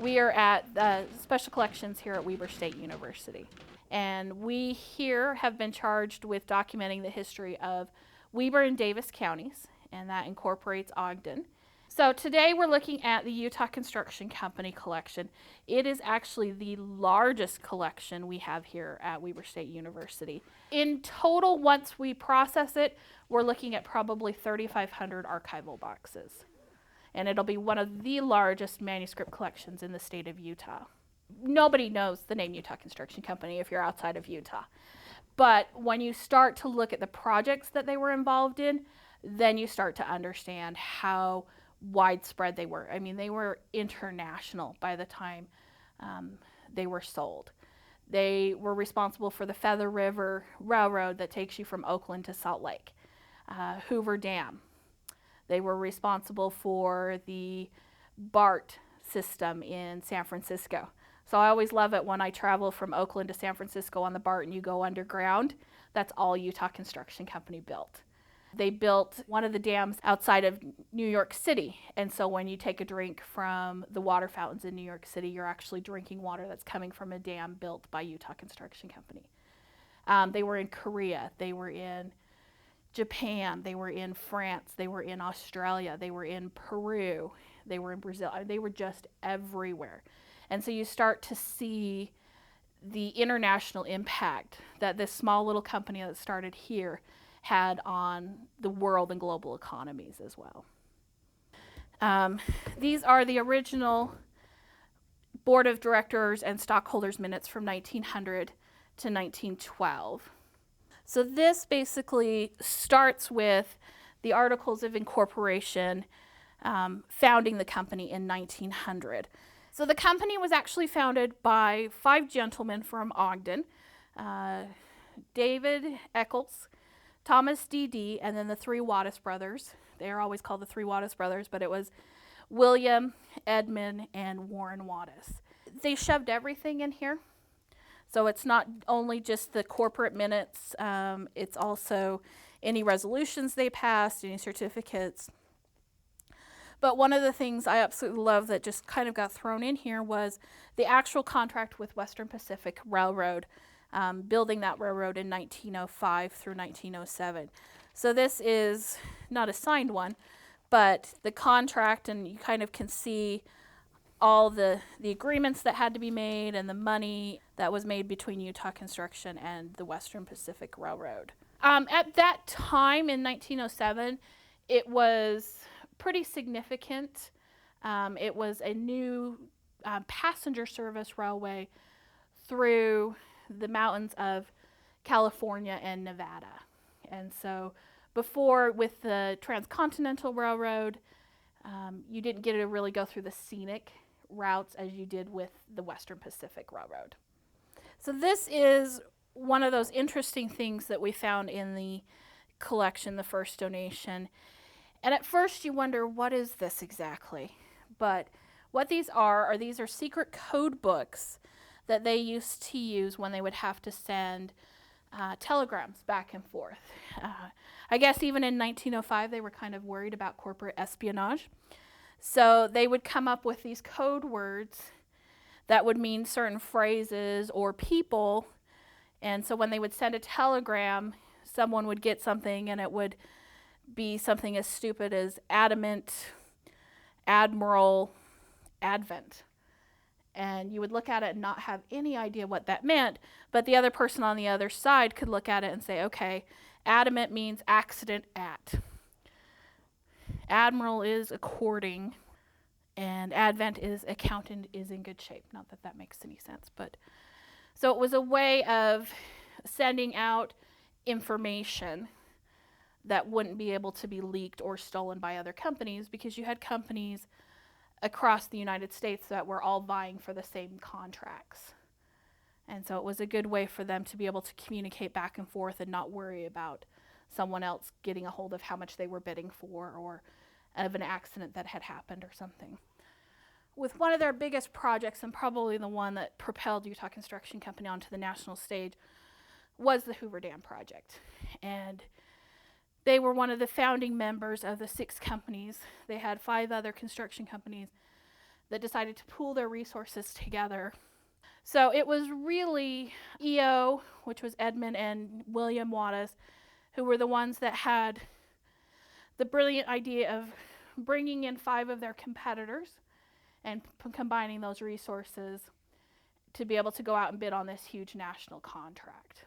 We are at the Special Collections here at Weber State University. And we here have been charged with documenting the history of Weber and Davis counties, and that incorporates Ogden. So today we're looking at the Utah Construction Company collection. It is actually the largest collection we have here at Weber State University. In total, once we process it, we're looking at probably 3,500 archival boxes. And it'll be one of the largest manuscript collections in the state of Utah. Nobody knows the name Utah Construction Company if you're outside of Utah. But when you start to look at the projects that they were involved in, then you start to understand how widespread they were. I mean, they were international by the time they were sold. They were responsible for the Feather River Railroad that takes you from Oakland to Salt Lake, Hoover Dam. They were responsible for the BART system in San Francisco. So I always love it when I travel from Oakland to San Francisco on the BART and you go underground. That's all Utah Construction Company built. They built one of the dams outside of New York City. And so when you take a drink from the water fountains in New York City, you're actually drinking water that's coming from a dam built by Utah Construction Company. They were in Korea. They were in Japan. They were in France. They were in Australia. They were in Peru. They were in Brazil. They were just everywhere. And so you start to see the international impact that this small little company that started here had on the world and global economies as well. These are the original board of directors and stockholders minutes from 1900 to 1912. So this basically starts with the Articles of Incorporation founding the company in 1900. So the company was actually founded by 5 gentlemen from Ogden, David Eccles, Thomas D.D., and then the 3 Wattis brothers. They are always called the 3 Wattis brothers, but it was William, Edmund, and Warren Wattis. They shoved everything in here. So it's not only just the corporate minutes, it's also any resolutions they passed, any certificates. But one of the things I absolutely love that just kind of got thrown in here was the actual contract with Western Pacific Railroad, building that railroad in 1905 through 1907. So this is not a signed one, but the contract, and you kind of can see all the agreements that had to be made and the money that was made between Utah Construction and the Western Pacific Railroad. At that time in 1907, it was pretty significant. It was a new passenger service railway through the mountains of California and Nevada. And so before, with the Transcontinental Railroad, you didn't get to really go through the scenic routes as you did with the Western Pacific Railroad. So this is one of those interesting things that we found in the collection, the first donation. And at first you wonder, what is this exactly? But what these are these are secret code books that they used to use when they would have to send telegrams back and forth. I guess even in 1905 they were kind of worried about corporate espionage. So they would come up with these code words that would mean certain phrases or people. And so when they would send a telegram, someone would get something and it would be something as stupid as adamant, admiral, advent. And you would look at it and not have any idea what that meant, but the other person on the other side could look at it and say, okay, adamant means accident at. Admiral is according, and advent is accountant is in good shape. Not that that makes any sense, but so it was a way of sending out information that wouldn't be able to be leaked or stolen by other companies, because you had companies across the United States that were all vying for the same contracts. And so it was a good way for them to be able to communicate back and forth and not worry about someone else getting a hold of how much they were bidding for, or of an accident that had happened or something. With one of their biggest projects, and probably the one that propelled Utah Construction Company onto the national stage, was the Hoover Dam project. And they were one of the founding members of the 6 companies. They had 5 other construction companies that decided to pool their resources together. So it was really EO, which was Edmund and William Wattis, who were the ones that had the brilliant idea of bringing in 5 of their competitors and combining those resources to be able to go out and bid on this huge national contract.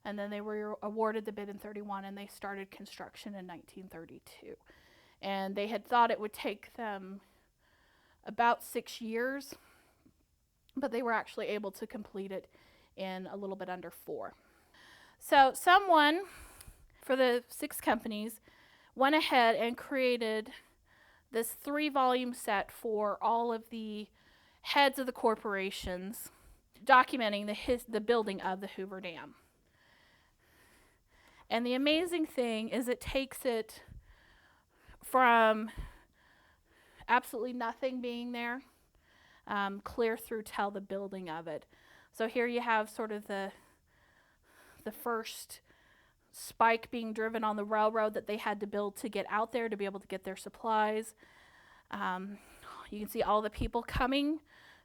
And then they were awarded the bid in 31, and they started construction in 1932. And they had thought it would take them about 6 years, but they were actually able to complete it in a little bit under 4. So someone for the 6 companies went ahead and created this 3-volume set for all of the heads of the corporations, documenting the building of the Hoover Dam. And the amazing thing is it takes it from absolutely nothing being there, clear through till the building of it. So here you have sort of the first spike being driven on the railroad that they had to build to get out there to be able to get their supplies. You can see all the people coming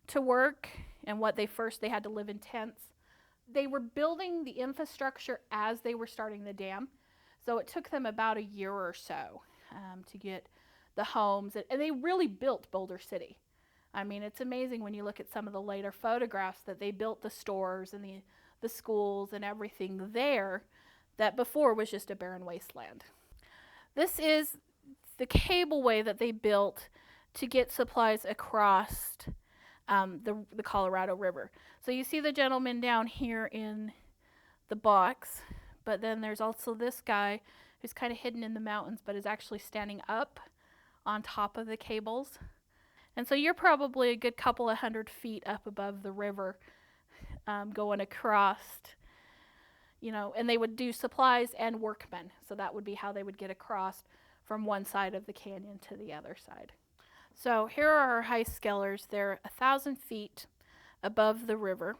to work and what they had to live in tents. They were building the infrastructure as they were starting the dam. So it took them about a year or so to get the homes. And they really built Boulder City. I mean, it's amazing when you look at some of the later photographs that they built the stores and the schools and everything there that before was just a barren wasteland. This is the cableway that they built to get supplies across the Colorado River. So you see the gentleman down here in the box, but then there's also this guy who's kind of hidden in the mountains but is actually standing up on top of the cables. And so you're probably a good couple of 100 feet up above the river going across, and they would do supplies and workmen. So that would be how they would get across from one side of the canyon to the other side. So here are our high scalers. They're 1,000 feet above the river,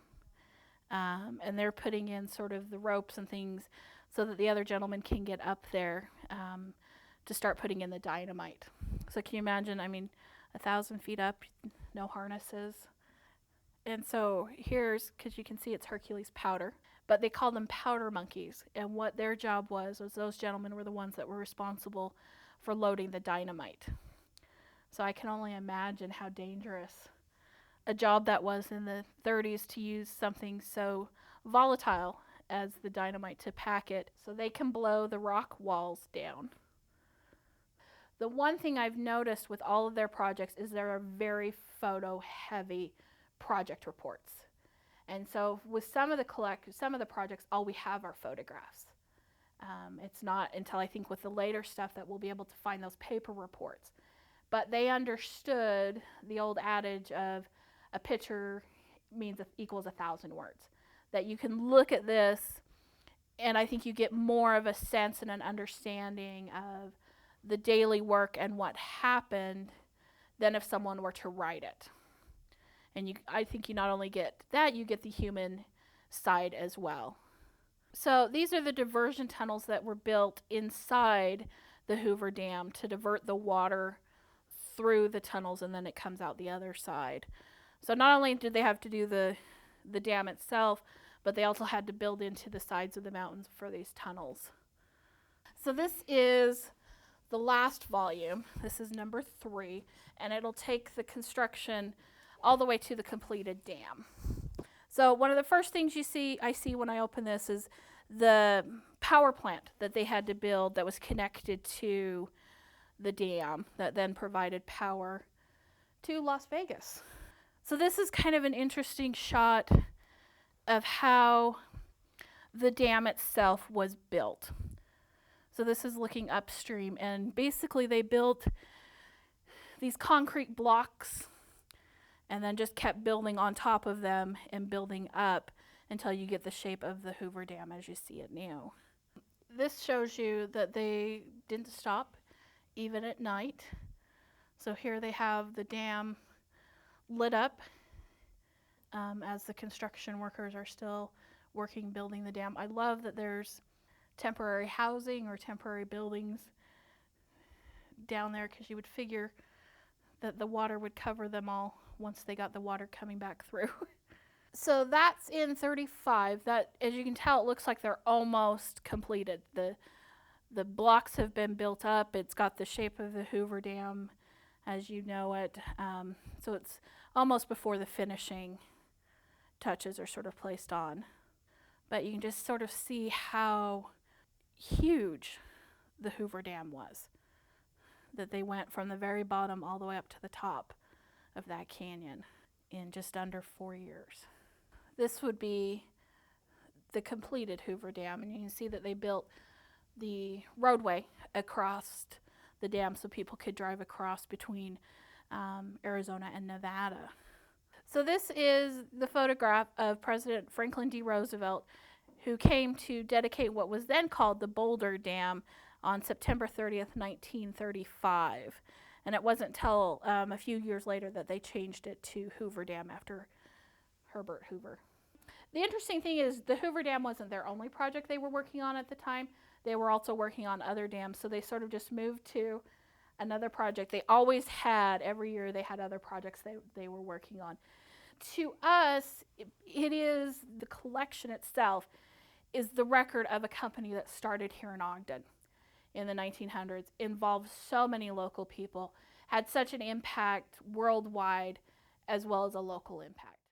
and they're putting in sort of the ropes and things so that the other gentleman can get up there to start putting in the dynamite. So can you imagine, 1,000 feet up, no harnesses. And so here's, because you can see it's Hercules powder, but they called them powder monkeys. And what their job was those gentlemen were the ones that were responsible for loading the dynamite. So I can only imagine how dangerous a job that was in the 30s to use something so volatile as the dynamite to pack it so they can blow the rock walls down. The one thing I've noticed with all of their projects is there are very photo-heavy project reports. And so with some of the projects, all we have are photographs. It's not until I think with the later stuff that we'll be able to find those paper reports. But they understood the old adage of a picture equals 1,000 words. That you can look at this, and I think you get more of a sense and an understanding of the daily work and what happened than if someone were to write it. And I think you not only get that, you get the human side as well. So these are the diversion tunnels that were built inside the Hoover Dam to divert the water through the tunnels, and then it comes out the other side. So not only did they have to do the dam itself, but they also had to build into the sides of the mountains for these tunnels. So this is the last volume. This is number 3, and it'll take the construction all the way to the completed dam. So one of the first things I see when I open this is the power plant that they had to build that was connected to the dam that then provided power to Las Vegas. So this is kind of an interesting shot of how the dam itself was built. So this is looking upstream, and basically they built these concrete blocks and then just kept building on top of them and building up until you get the shape of the Hoover Dam as you see it now. This shows you that they didn't stop even at night. So here they have the dam lit up as the construction workers are still working building the dam. I love that there's temporary housing or temporary buildings down there, because you would figure that the water would cover them all once they got the water coming back through. So that's in 35. That, as you can tell, it looks like they're almost completed. The blocks have been built up. It's got the shape of the Hoover Dam as you know it. So it's almost before the finishing touches are sort of placed on. But you can just sort of see how huge the Hoover Dam was. That they went from the very bottom all the way up to the top of that canyon in just under 4 years. This would be the completed Hoover Dam, and you can see that they built the roadway across the dam so people could drive across between Arizona and Nevada. So this is the photograph of President Franklin D. Roosevelt, who came to dedicate what was then called the Boulder Dam on September 30th, 1935. And it wasn't until a few years later that they changed it to Hoover Dam after Herbert Hoover. The interesting thing is the Hoover Dam wasn't their only project they were working on at the time. They were also working on other dams, so they sort of just moved to another project. They always had, every year they had other projects they were working on. To us, it is the collection itself is the record of a company that started here in Ogden in the 1900s, involved so many local people, had such an impact worldwide as well as a local impact.